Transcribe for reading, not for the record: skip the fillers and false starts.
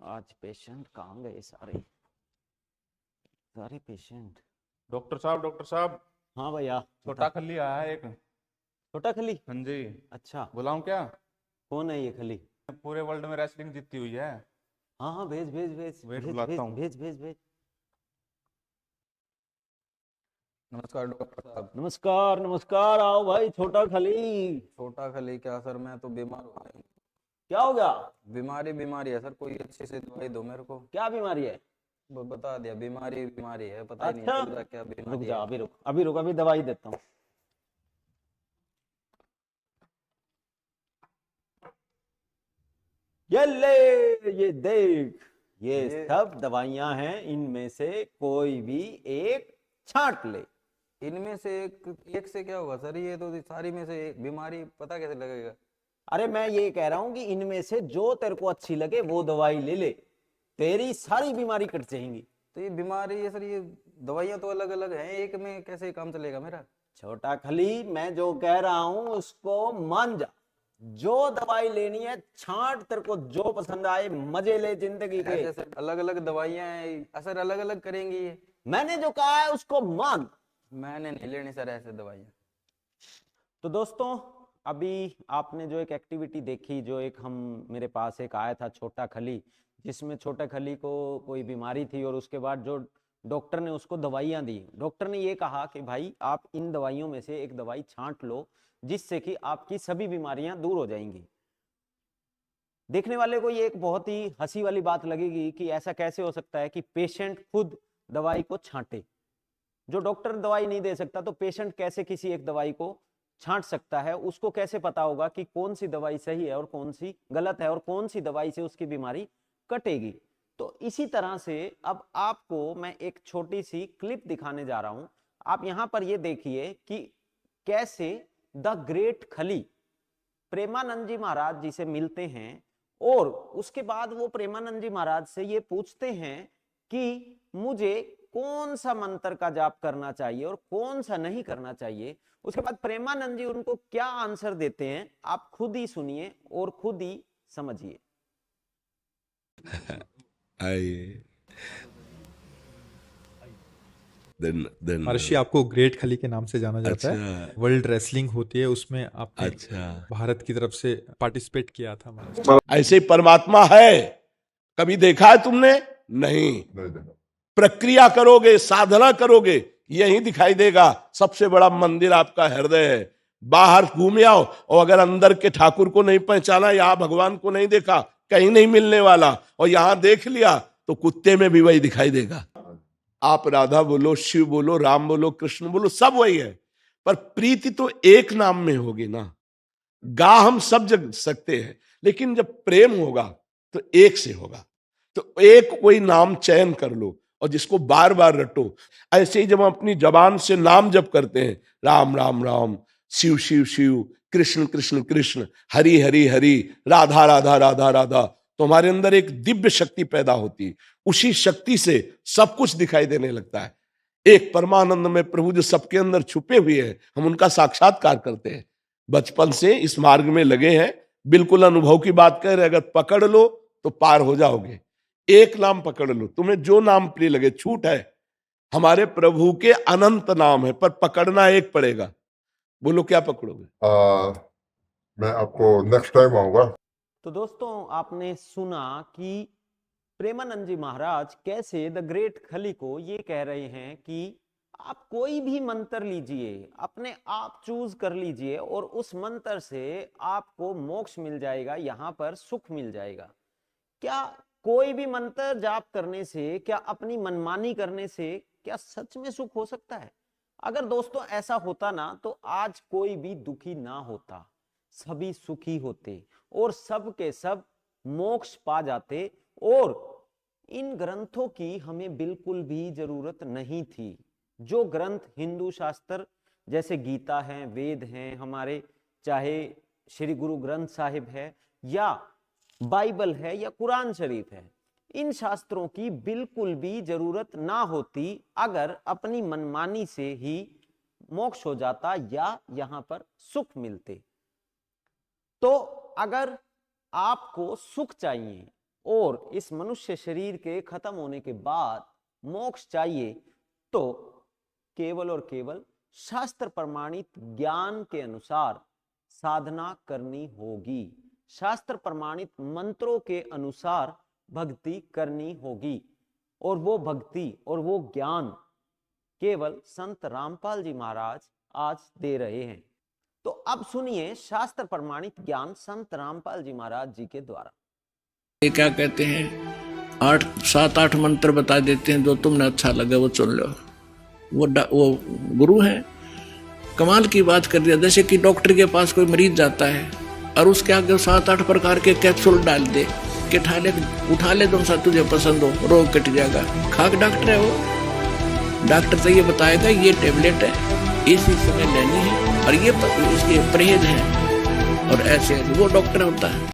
आज पेशेंट कहाँ गए सारे सारे पेशेंट। डॉक्टर साहब, डॉक्टर साहब, हाँ भैया छोटा खली आया है एक। छोटा खली। हाँ जी। अच्छा बुलाऊं क्या? कौन है ये खली? पूरे वर्ल्ड में रेसलिंग जीती हुई है। हाँ हाँ भेज भेज भेज वेट भेज बुलाता भेज हूँ। भेज भेज भेज। नमस्कार डॉक्टर साहब। नमस्कार नमस्कार, आओ भाई छोटा खली। छोटा खली क्या सर, मैं तो बीमार हो गया। क्या हो गया? बीमारी है सर, कोई अच्छी सी दवाई दो मेरे को। क्या बीमारी है? वो बता दिया, बीमारी है, पता ही नहीं अच्छा चल रहा क्या रुक बीमारी जा, है। अभी रुक अभी रुक, अभी दवाई देता हूँ। ये ले, ये देख, ये सब दवाइयां हैं, इनमें से कोई भी एक छांट ले। इनमें से एक से क्या होगा सर? ये तो सारी में से एक बीमारी पता कैसे लगेगा? अरे मैं ये कह रहा हूं कि इनमें से जो तेरे को अच्छी लगे वो दवाई ले ले, तेरी सारी बीमारी कट जाएंगी। तो ये बीमारी है सर, ये दवाइयां तो अलग अलग हैं, एक में कैसे काम चलेगा मेरा? छोटा खली, मैं जो कह रहा हूं उसको मान जा। जो दवाई लेनी है छांट, तेरे को जो पसंद आए मजे ले जिंदगी के। ऐसे अलग अलग दवाइयां हैं, असर अलग अलग करेंगी ये? मैंने जो कहा है उसको मान। मैंने नहीं लेनी सर ऐसे दवाइयां। तो दोस्तों, अभी आपने जो एक एक्टिविटी देखी, जो एक मेरे पास एक आया था छोटा खली, जिसमें छोटा खली को कोई बीमारी थी और उसके बाद जो डॉक्टर ने उसको दवाइयां दी। डॉक्टर ने ये कहा कि भाई आप इन दवाइयों में से एक दवाई छांट लो, जिससे कि आपकी सभी बीमारियां दूर हो जाएंगी। देखने वाले को ये एक बहुत ही हंसी वाली बात लगेगी कि ऐसा कैसे हो सकता है कि पेशेंट खुद दवाई को छांटे। जो डॉक्टर दवाई नहीं दे सकता तो पेशेंट कैसे किसी एक दवाई को छांट सकता है? उसको कैसे पता होगा कि कौन सी दवाई सही है और कौन सी गलत है और कौन सी दवाई से उसकी बीमारी कटेगी? तो इसी तरह से अब आपको मैं एक छोटी सी क्लिप दिखाने जा रहा हूं। आप यहां पर ये देखिए कि कैसे द ग्रेट खली प्रेमानंद जी महाराज जी से मिलते हैं और उसके बाद वो प्रेमानंद जी महाराज से ये पूछते हैं कि मुझे कौन सा मंत्र का जाप करना चाहिए और कौन सा नहीं करना चाहिए। उसके बाद प्रेमानंद जी उनको क्या आंसर देते हैं, आप खुद ही सुनिए और खुद ही समझिए। आइए। then महर्षि, आपको ग्रेट खली के नाम से जाना जाता है। अच्छा वर्ल्ड रेसलिंग होती है, उसमें आपने अच्छा, भारत की तरफ से पार्टिसिपेट किया था महर्षि। ऐसे ही परमात्मा है। कभी देखा है तुमने? नहीं। प्रक्रिया करोगे, साधना करोगे, यही दिखाई देगा। सबसे बड़ा मंदिर आपका हृदय है। बाहर घूम आओ और अगर अंदर के ठाकुर को नहीं पहचाना, यहाँ भगवान को नहीं देखा, कहीं नहीं मिलने वाला। और यहाँ देख लिया तो कुत्ते में भी वही दिखाई देगा। आप राधा बोलो, शिव बोलो, राम बोलो, कृष्ण बोलो, सब वही है। पर प्रीति तो एक नाम में होगी ना। गा हम सब जग सकते हैं, लेकिन जब प्रेम होगा तो एक से होगा। तो एक कोई नाम चयन कर लो और जिसको बार बार रटो। ऐसे ही जब हम अपनी जबान से नाम जप करते हैं, राम राम राम, शिव शिव शिव, कृष्ण कृष्ण कृष्ण, हरि हरि हरि, राधा राधा राधा राधा, तो हमारे अंदर एक दिव्य शक्ति पैदा होती है। उसी शक्ति से सब कुछ दिखाई देने लगता है। एक परमानंद में प्रभु जो सबके अंदर छुपे हुए हैं, हम उनका साक्षात्कार करते हैं। बचपन से इस मार्ग में लगे हैं, बिल्कुल अनुभव की बात कह रहे। अगर पकड़ लो तो पार हो जाओगे। एक नाम पकड़ लो, तुम्हें जो नाम प्रिय लगे। छूट है, हमारे प्रभु के अनंत नाम है, पर पकड़ना एक पड़ेगा। बोलो क्या पकड़ोगे? मैं आपको नेक्स्ट टाइम आऊंगा। तो दोस्तों, आपने सुना कि प्रेमानंद जी महाराज कैसे द ग्रेट खली को ये कह रहे हैं कि आप कोई भी मंत्र लीजिए, अपने आप चूज कर लीजिए और उस मंत्र से आपको मोक्ष मिल जाएगा, यहां पर सुख मिल जाएगा। क्या कोई भी मंत्र जाप करने से, क्या अपनी मनमानी करने से क्या सच में सुख हो सकता है? अगर दोस्तों ऐसा होता ना तो आज कोई भी दुखी ना होता, सभी सुखी होते और सब के सब मोक्ष पा जाते। और इन ग्रंथों की हमें बिल्कुल भी जरूरत नहीं थी। जो ग्रंथ हिंदू शास्त्र जैसे गीता है, वेद हैं हमारे, चाहे श्री गुरु ग्रंथ साहिब है या बाइबल है या कुरान शरीफ है, इन शास्त्रों की बिल्कुल भी जरूरत ना होती अगर अपनी मनमानी से ही मोक्ष हो जाता या यहां पर सुख मिलते। तो अगर आपको सुख चाहिए, और इस मनुष्य शरीर के खत्म होने के बाद मोक्ष चाहिए तो केवल और केवल शास्त्र प्रमाणित ज्ञान के अनुसार साधना करनी होगी, शास्त्र प्रमाणित मंत्रों के अनुसार भक्ति करनी होगी। और वो भक्ति और वो ज्ञान केवल संत रामपाल जी महाराज आज दे रहे हैं। तो अब सुनिए शास्त्र प्रमाणित ज्ञान संत रामपाल जी महाराज जी के द्वारा। ये क्या कहते हैं, 7-8 मंत्र बता देते हैं, जो तुमने अच्छा लगे वो चुन लो। वो गुरु हैं, कमाल की बात कर दिया। जैसे कि डॉक्टर के पास कोई मरीज जाता है और उसके आगे 7-8 प्रकार के कैप्सूल डाल दे कि उठा ले जो सा तुझे पसंद हो, रोग कट जाएगा। खाक डॉक्टर है वो, डॉक्टर तो ये बताएगा ये टेबलेट है, इसी समय लेनी है और ये इसके परहेज है और ऐसे वो डॉक्टर होता है।